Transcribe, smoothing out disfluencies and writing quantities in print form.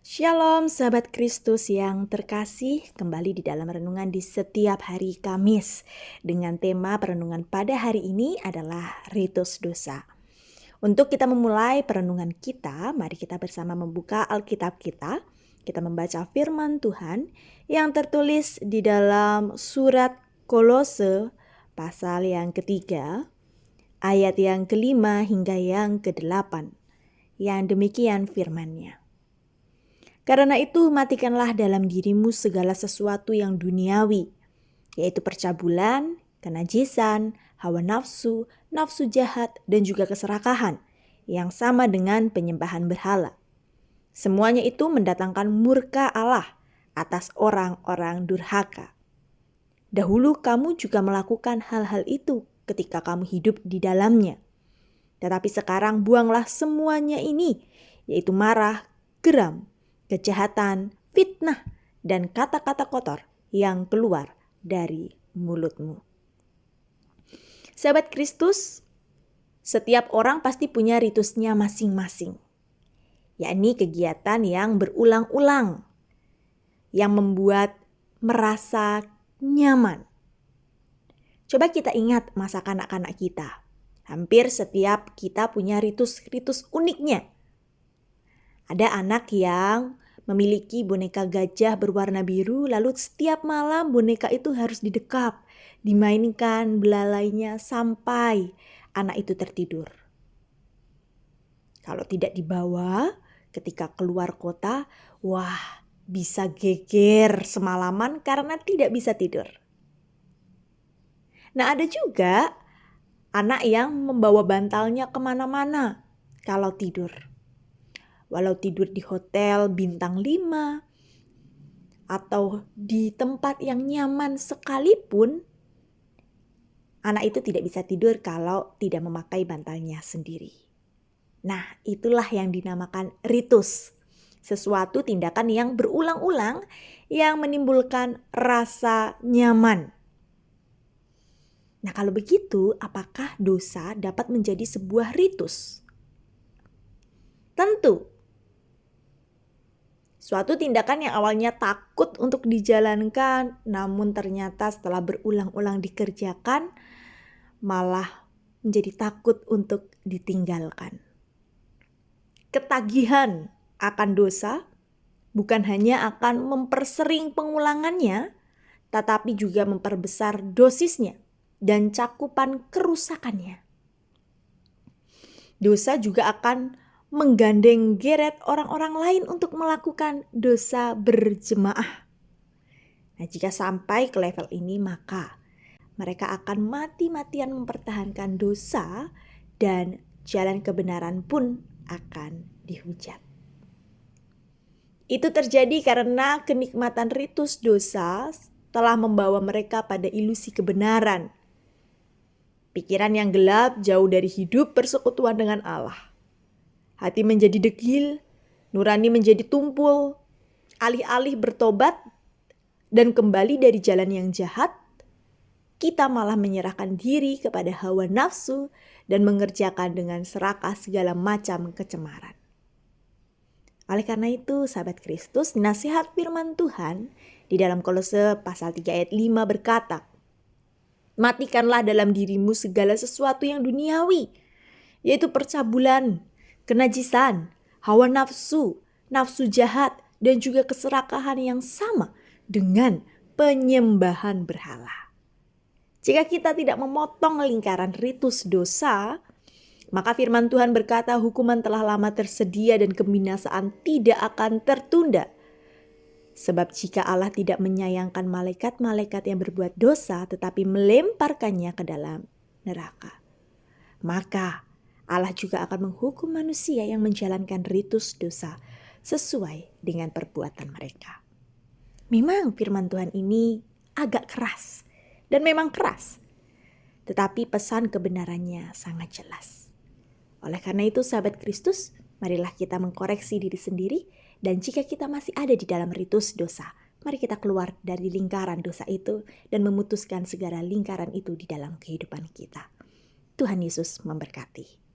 Shalom sahabat Kristus yang terkasih, kembali di dalam renungan di setiap hari Kamis dengan tema perenungan pada hari ini adalah ritus dosa. Untuk kita memulai perenungan kita, mari kita bersama membuka Alkitab kita. Kita membaca firman Tuhan yang tertulis di dalam surat Kolose pasal yang ketiga, ayat yang kelima hingga yang ke-8. Yang demikian firman-Nya. Karena itu matikanlah dalam dirimu segala sesuatu yang duniawi, yaitu percabulan, kenajisan, hawa nafsu, nafsu jahat, dan juga keserakahan, yang sama dengan penyembahan berhala. Semuanya itu mendatangkan murka Allah atas orang-orang durhaka. Dahulu kamu juga melakukan hal-hal itu ketika kamu hidup di dalamnya. Tetapi sekarang buanglah semuanya ini, yaitu marah, geram, kejahatan, fitnah, dan kata-kata kotor yang keluar dari mulutmu. Sahabat Kristus, setiap orang pasti punya ritusnya masing-masing, yakni kegiatan yang berulang-ulang, yang membuat merasa nyaman. Coba kita ingat masa kanak-kanak kita. Hampir setiap kita punya ritus-ritus uniknya. Ada anak yang memiliki boneka gajah berwarna biru, lalu setiap malam boneka itu harus didekap, dimainkan belalainya sampai anak itu tertidur. Kalau tidak dibawa ketika keluar kota, wah bisa geger semalaman karena tidak bisa tidur. Nah, ada juga anak yang membawa bantalnya kemana-mana kalau tidur. Walau tidur di hotel bintang 5 atau di tempat yang nyaman sekalipun, anak itu tidak bisa tidur kalau tidak memakai bantalnya sendiri. Nah, itulah yang dinamakan ritus. Sesuatu tindakan yang berulang-ulang yang menimbulkan rasa nyaman. Nah, kalau begitu, apakah dosa dapat menjadi sebuah ritus? Tentu. Suatu tindakan yang awalnya takut untuk dijalankan, namun ternyata setelah berulang-ulang dikerjakan, malah menjadi takut untuk ditinggalkan. Ketagihan akan dosa bukan hanya akan mempersering pengulangannya, tetapi juga memperbesar dosisnya dan cakupan kerusakannya. Dosa juga akan menggandeng geret orang-orang lain untuk melakukan dosa berjemaah. Nah, jika sampai ke level ini, maka mereka akan mati-matian mempertahankan dosa dan jalan kebenaran pun akan dihujat. Itu terjadi karena kenikmatan ritus dosa telah membawa mereka pada ilusi kebenaran. Pikiran yang gelap jauh dari hidup persekutuan dengan Allah. Hati menjadi degil, nurani menjadi tumpul, alih-alih bertobat dan kembali dari jalan yang jahat, kita malah menyerahkan diri kepada hawa nafsu dan mengerjakan dengan serakah segala macam kecemaran. Oleh karena itu, sahabat Kristus, nasihat firman Tuhan di dalam Kolose pasal 3 ayat 5 berkata, matikanlah dalam dirimu segala sesuatu yang duniawi, yaitu percabulan, kenajisan, hawa nafsu, nafsu jahat, dan juga keserakahan yang sama dengan penyembahan berhala. Jika kita tidak memotong lingkaran ritus dosa, maka firman Tuhan berkata hukuman telah lama tersedia dan kebinasaan tidak akan tertunda. Sebab jika Allah tidak menyayangkan malaikat-malaikat yang berbuat dosa tetapi melemparkannya ke dalam neraka, maka Allah juga akan menghukum manusia yang menjalankan ritus dosa sesuai dengan perbuatan mereka. Memang firman Tuhan ini agak keras dan memang keras, tetapi pesan kebenarannya sangat jelas. Oleh karena itu, sahabat Kristus, marilah kita mengkoreksi diri sendiri, dan jika kita masih ada di dalam ritus dosa, mari kita keluar dari lingkaran dosa itu dan memutuskan segala lingkaran itu di dalam kehidupan kita. Tuhan Yesus memberkati.